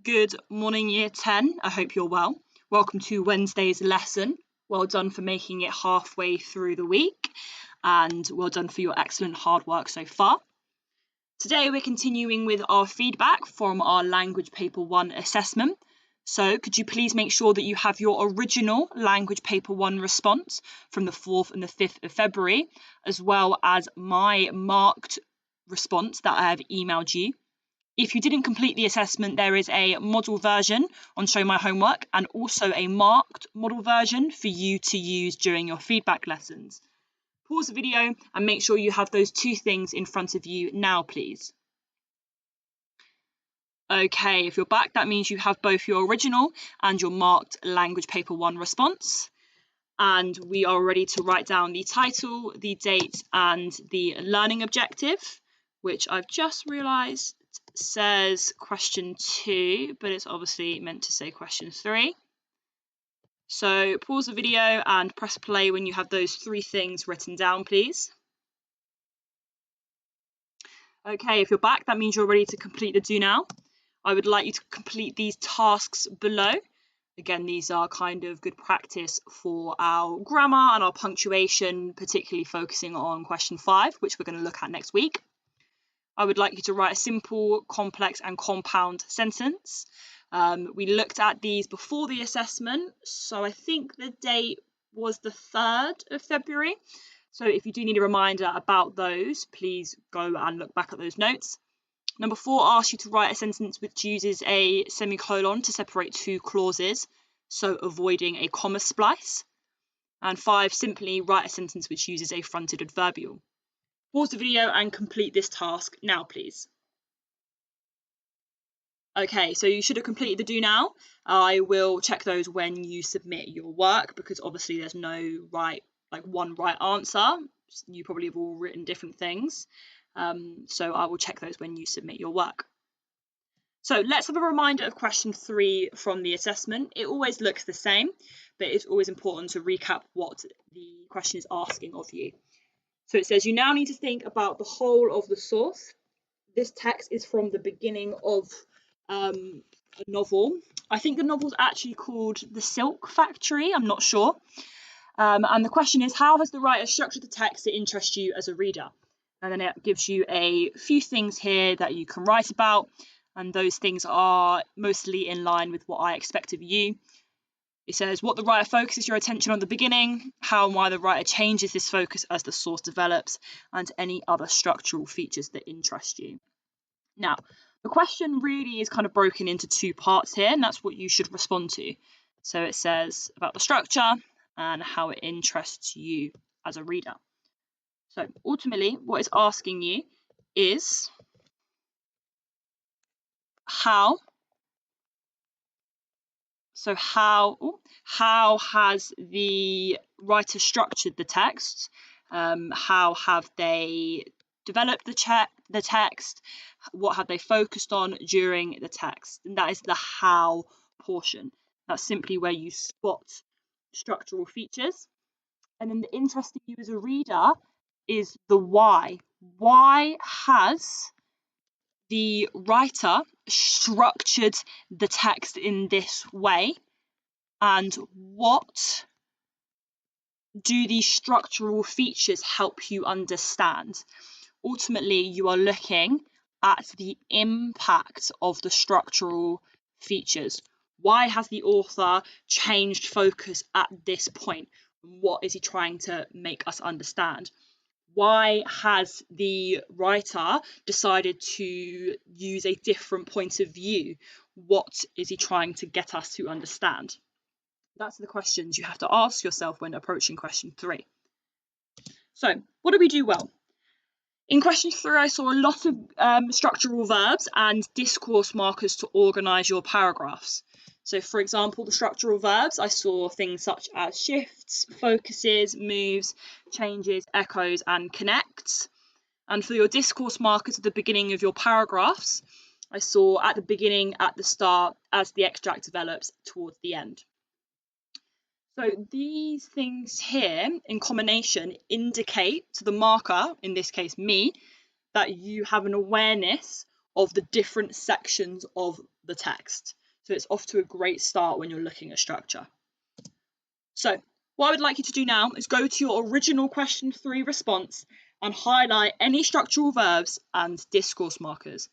Good morning, Year 10. I hope you're well. Welcome to Wednesday's lesson. Well done for making it halfway through the week, and well done for your excellent hard work so far. Today we're continuing with our feedback from our Language Paper 1 assessment. So could you please make sure that you have your original Language Paper 1 response from the 4th and the 5th of February, as well as my marked response that I have emailed you. If you didn't complete the assessment, there is a model version on Show My Homework and also a marked model version for you to use during your feedback lessons. Pause the video and make sure you have those two things in front of you now, please. Okay, if you're back, that means you have both your original and your marked Language Paper 1 response. And we are ready to write down the title, the date, and the learning objective, which I've just realised says question 2, but it's obviously meant to say question 3. So pause the video and press play when you have those 3 things written down, please. Okay, if you're back, that means you're ready to complete the do now. I would like you to complete these tasks below. Again, these are kind of good practice for our grammar and our punctuation, particularly focusing on question 5, which we're going to look at next week. I would like you to write a simple, complex and compound sentence. We looked at these before the assessment, so I think the date was the 3rd of February. So if you do need a reminder about those, please go and look back at those notes. Number 4 asks you to write a sentence which uses a semicolon to separate 2 clauses, so avoiding a comma splice. And 5, simply write a sentence which uses a fronted adverbial. Pause the video and complete this task now, please. Okay, so you should have completed the do now. I will check those when you submit your work because obviously there's no one right answer. You probably have all written different things. So I will check those when you submit your work. So let's have a reminder of question 3 from the assessment. It always looks the same, but it's always important to recap what the question is asking of you. So it says you now need to think about the whole of the source. This text is from the beginning of a novel. I think the novel's actually called The Silk Factory, I'm not sure. And the question is, how has the writer structured the text to interest you as a reader? And then it gives you a few things here that you can write about, and those things are mostly in line with what I expect of you. It says what the writer focuses your attention on at the beginning, how and why the writer changes this focus as the source develops, and any other structural features that interest you. Now, the question really is kind of broken into 2 parts here, and that's what you should respond to. So it says about the structure and how it interests you as a reader. So ultimately, what it's asking you is how. So how has the writer structured the text? How have they developed the text? What have they focused on during the text? And that is the how portion. That's simply where you spot structural features. And then the interesting you as a reader is the why. Why has the writer structured the text in this way, and what do these structural features help you understand? Ultimately, you are looking at the impact of the structural features. Why has the author changed focus at this point? What is he trying to make us understand? Why has the writer decided to use a different point of view? What is he trying to get us to understand? That's the questions you have to ask yourself when approaching question 3. So, what do we do well? In question 3, I saw a lot of structural verbs and discourse markers to organise your paragraphs. So, for example, the structural verbs, I saw things such as shifts, focuses, moves, changes, echoes, and connects. And for your discourse markers at the beginning of your paragraphs, I saw at the beginning, at the start, as the extract develops, towards the end. So these things here in combination indicate to the marker, in this case me, that you have an awareness of the different sections of the text. So it's off to a great start when you're looking at structure. So what I would like you to do now is go to your original question 3 response and highlight any structural verbs and discourse markers.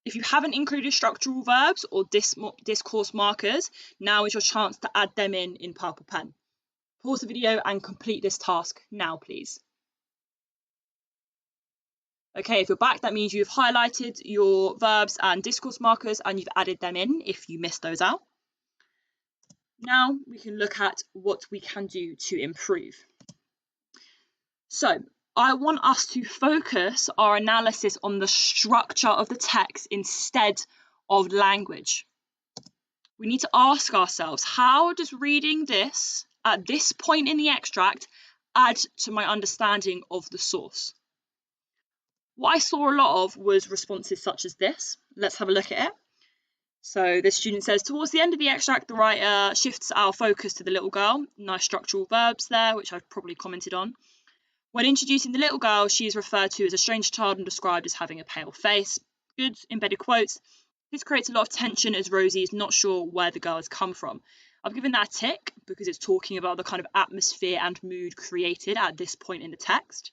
If you haven't included structural verbs or discourse markers, now is your chance to add them in Purple Pen. Pause the video and complete this task now, please. Okay, if you're back, that means you've highlighted your verbs and discourse markers and you've added them in if you missed those out. Now we can look at what we can do to improve. So I want us to focus our analysis on the structure of the text instead of language. We need to ask ourselves, how does reading this at this point in the extract add to my understanding of the source? What I saw a lot of was responses such as this. Let's have a look at it. So this student says, towards the end of the extract, the writer shifts our focus to the little girl. Nice structural verbs there, which I've probably commented on. When introducing the little girl, she is referred to as a strange child and described as having a pale face. Good embedded quotes. This creates a lot of tension as Rosie is not sure where the girl has come from. I've given that a tick because it's talking about the kind of atmosphere and mood created at this point in the text.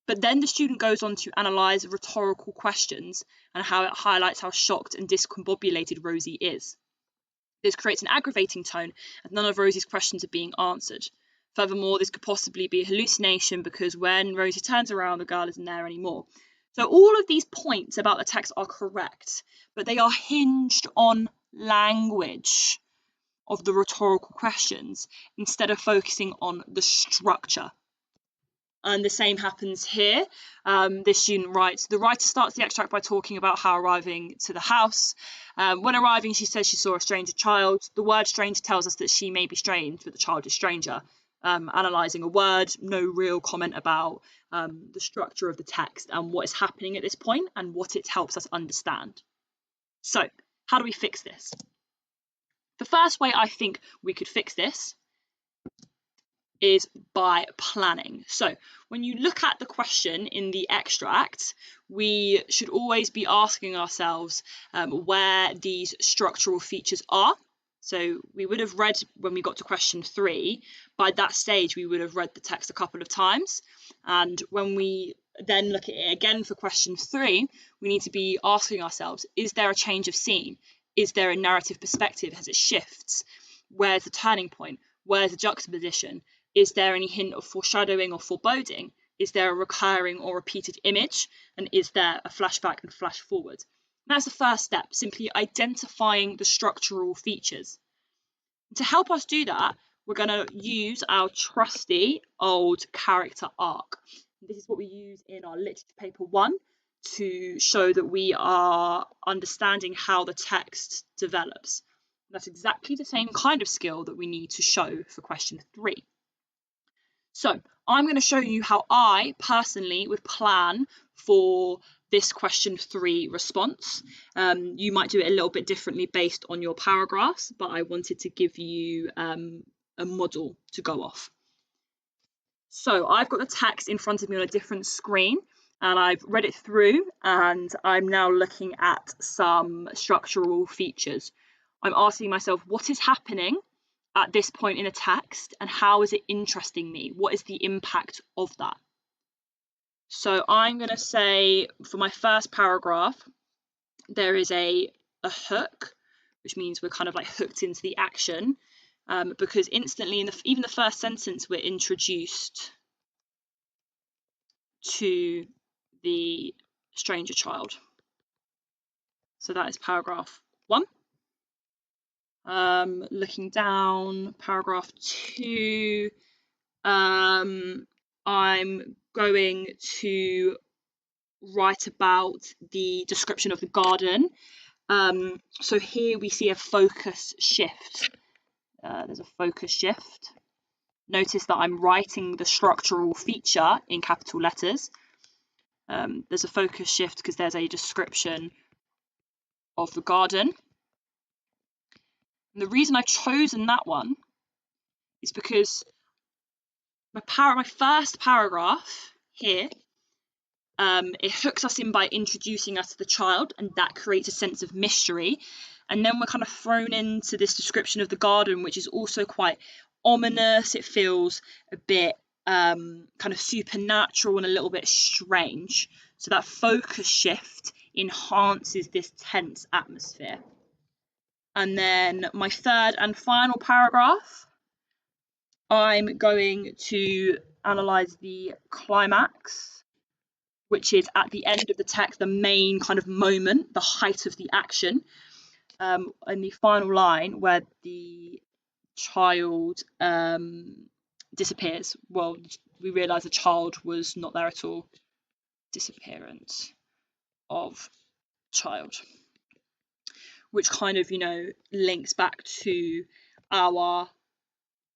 But then the student goes on to analyse rhetorical questions and how it highlights how shocked and discombobulated Rosie is. This creates an aggravating tone as none of Rosie's questions are being answered. Furthermore, this could possibly be a hallucination because when Rosie turns around, the girl isn't there anymore. So all of these points about the text are correct, but they are hinged on language of the rhetorical questions instead of focusing on the structure. And the same happens here. This student writes, the writer starts the extract by talking about how arriving to the house. When arriving, she says she saw a stranger child. The word strange tells us that she may be strange, but the child is stranger. Analysing a word, no real comment about the structure of the text and what is happening at this point and what it helps us understand. So, how do we fix this? The first way I think we could fix this is by planning. So when you look at the question in the extract, we should always be asking ourselves where these structural features are. So we would have read, when we got to question 3, by that stage we would have read the text a couple of times. And when we then look at it again for question 3, we need to be asking ourselves, is there a change of scene? Is there a narrative perspective as it shifts? Where's the turning point? Where's the juxtaposition? Is there any hint of foreshadowing or foreboding? Is there a recurring or repeated image? And is there a flashback and flash forward? And that's the first step, simply identifying the structural features. To help us do that, we're going to use our trusty old character arc. This is what we use in our literature paper 1 to show that we are understanding how the text develops. That's exactly the same kind of skill that we need to show for question 3. So I'm going to show you how I personally would plan for this question 3 response. You might do it a little bit differently based on your paragraphs, but I wanted to give you a model to go off. So I've got the text in front of me on a different screen and I've read it through and I'm now looking at some structural features. I'm asking myself, what is happening at this point in a text and how is it interesting me? What is the impact of that? So I'm going to say for my first paragraph, there is a hook, which means we're kind of like hooked into the action because instantly in even the first sentence, we're introduced to the stranger child. So that is paragraph 1. Looking down, paragraph 2, I'm going to write about the description of the garden. So here we see a focus shift. There's a focus shift. Notice that I'm writing the structural feature in capital letters. There's a focus shift because there's a description of the garden. And the reason I've chosen that one is because my first paragraph here It hooks us in by introducing us to the child, and that creates a sense of mystery. And then we're kind of thrown into this description of the garden, which is also quite ominous. It feels a bit kind of supernatural and a little bit strange. So that focus shift enhances this tense atmosphere. And then my third and final paragraph, I'm going to analyse the climax, which is at the end of the text, the main kind of moment, the height of the action. In the final line where the child disappears. Well, we realise the child was not there at all. Disappearance of child, which kind of, links back to our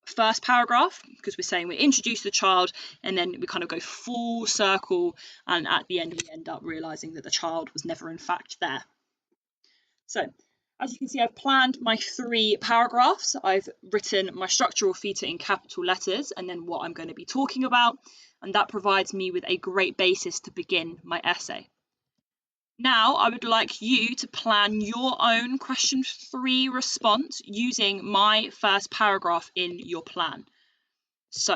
first paragraph, because we're saying we introduce the child and then we kind of go full circle, and at the end we end up realising that the child was never in fact there. So as you can see, I've planned my 3 paragraphs. I've written my structural feature in capital letters and then what I'm going to be talking about, and that provides me with a great basis to begin my essay. Now, I would like you to plan your own question 3 response using my first paragraph in your plan. So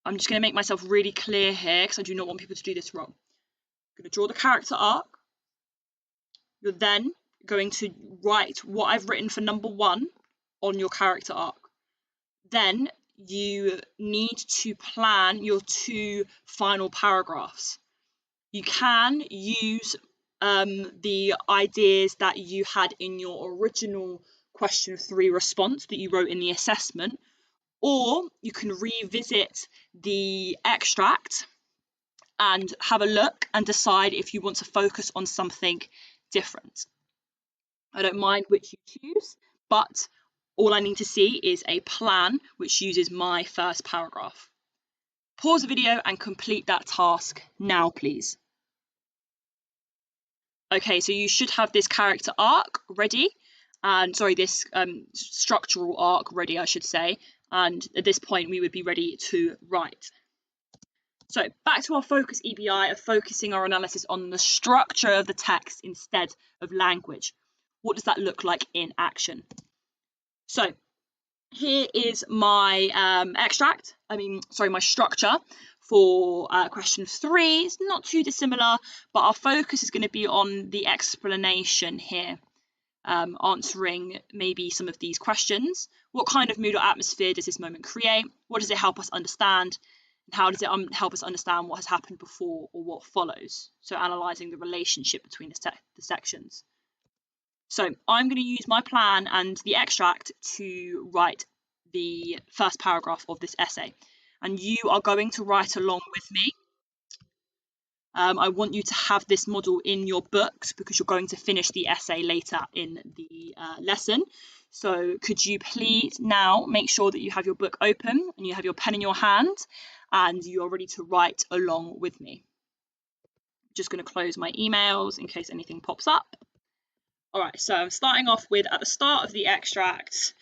I'm just going to make myself really clear here because I do not want people to do this wrong. I'm going to draw the character arc. You're then going to write what I've written for number 1 on your character arc. Then you need to plan your 2 final paragraphs. You can use the ideas that you had in your original question 3 response that you wrote in the assessment, or you can revisit the extract and have a look and decide if you want to focus on something different. I don't mind which you choose, but all I need to see is a plan which uses my first paragraph. Pause the video and complete that task now, please. Okay, so you should have this character arc ready, and this structural arc ready, I should say, and at this point we would be ready to write. So back to our focus EBI of focusing our analysis on the structure of the text instead of language. What does that look like in action? So here is my my structure for question 3. It's not too dissimilar, but our focus is going to be on the explanation here, answering maybe some of these questions. What kind of mood or atmosphere does this moment create? What does it help us understand? And how does it help us understand what has happened before or what follows? So analysing the relationship between the sections. So I'm going to use my plan and the extract to write the first paragraph of this essay. And you are going to write along with me. I want you to have this model in your books because you're going to finish the essay later in the lesson. So could you please now make sure that you have your book open and you have your pen in your hand and you are ready to write along with me. I'm just going to close my emails in case anything pops up. All right, so I'm starting off with, at the start of the extract,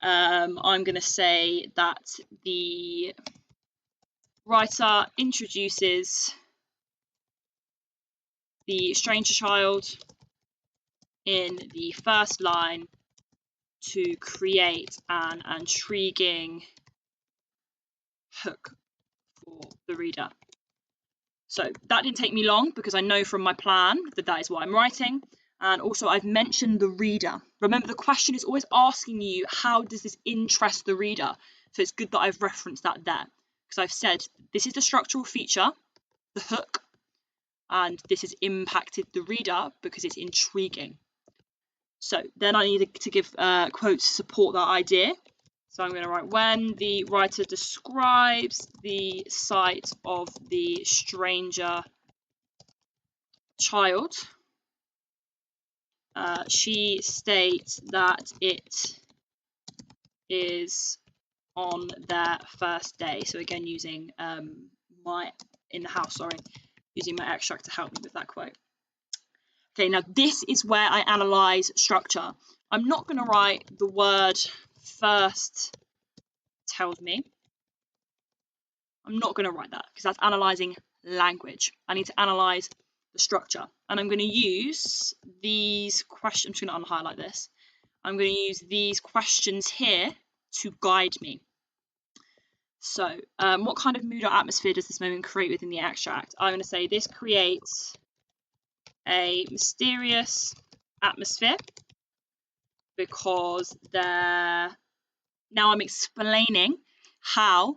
I'm going to say that the writer introduces the stranger child in the first line to create an intriguing hook for the reader. So that didn't take me long because I know from my plan that that is what I'm writing. And also I've mentioned the reader. Remember, the question is always asking you, how does this interest the reader? So it's good that I've referenced that there, because I've said this is the structural feature, the hook, and this has impacted the reader because it's intriguing. So then I need to give quotes to support that idea. So I'm going to write, when the writer describes the sight of the stranger child, she states that it is on their first day. So again, using using my extract to help me with that quote. Okay, now this is where I analyse structure. I'm not going to write the word first tells me. I'm not going to write that because that's analysing language. I need to analyse the structure. And I'm going to use these questions. I'm just going to unhighlight this. I'm going to use these questions here to guide me. So, what kind of mood or atmosphere does this moment create within the extract? I'm going to say this creates a mysterious atmosphere because now I'm explaining how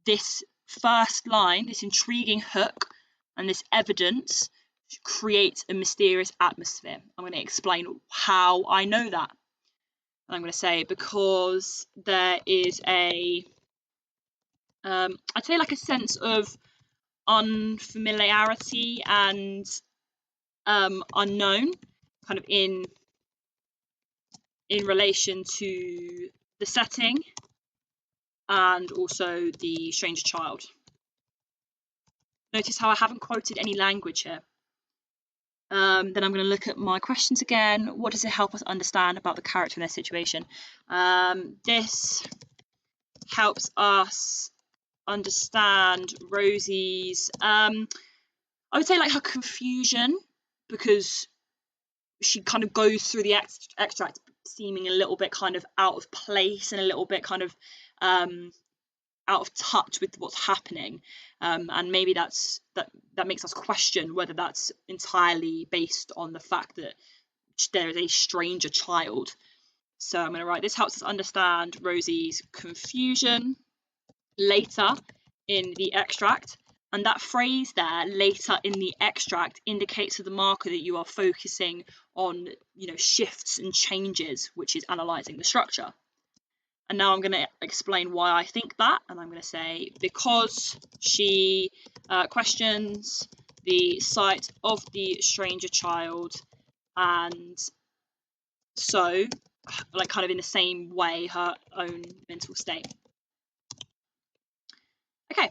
this first line, this intriguing hook and this evidence creates a mysterious atmosphere. I'm going to explain how I know that. And I'm going to say because there is I'd say like a sense of unfamiliarity and unknown kind of in relation to the setting and also the strange child. Notice how I haven't quoted any language here. Then I'm going to look at my questions again. What does it help us understand about the character in their situation? This helps us understand Rosie's, I would say like her confusion, because she kind of goes through the extract seeming a little bit kind of out of place and a little bit kind of out of touch with what's happening, and maybe that makes us question whether that's entirely based on the fact that there is a stranger child. So I'm going to write, this helps us understand Rosie's confusion later in the extract. And that phrase there, later in the extract, indicates to the marker that you are focusing on, shifts and changes, which is analysing the structure. And now I'm going to explain why I think that. And I'm going to say, because she questions the sight of the stranger child, and so, like, kind of in the same way, her own mental state. Okay.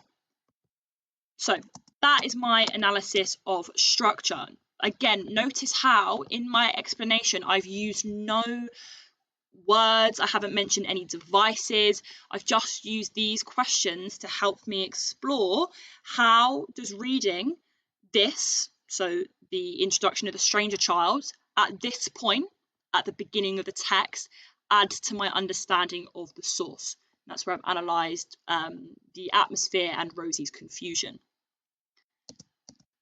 So that is my analysis of structure. Again, notice how in my explanation I've used no words, I haven't mentioned any devices, I've just used these questions to help me explore how does reading this, so the introduction of the stranger child, at this point, at the beginning of the text, add to my understanding of the source. That's where I've analysed the atmosphere and Rosie's confusion.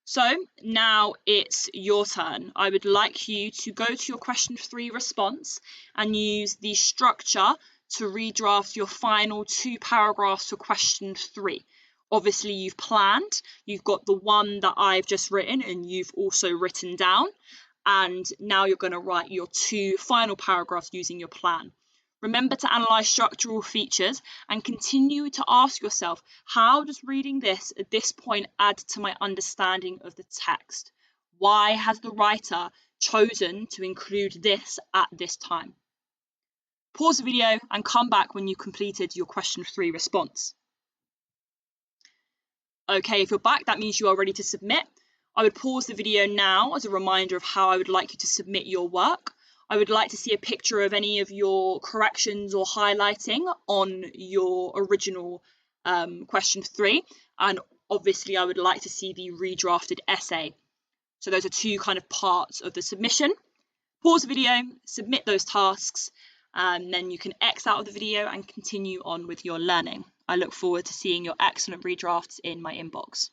So now it's your turn. I would like you to go to your question 3 response and use the structure to redraft your final 2 paragraphs for question 3. Obviously you've planned, you've got the one that I've just written and you've also written down, and now you're going to write your 2 final paragraphs using your plan. Remember to analyse structural features and continue to ask yourself, how does reading this at this point add to my understanding of the text? Why has the writer chosen to include this at this time? Pause the video and come back when you completed your question 3 response. Okay, if you're back, that means you are ready to submit. I would pause the video now as a reminder of how I would like you to submit your work. I would like to see a picture of any of your corrections or highlighting on your original question 3. And obviously I would like to see the redrafted essay. So those are 2 kind of parts of the submission. Pause the video, submit those tasks, and then you can X out of the video and continue on with your learning. I look forward to seeing your excellent redrafts in my inbox.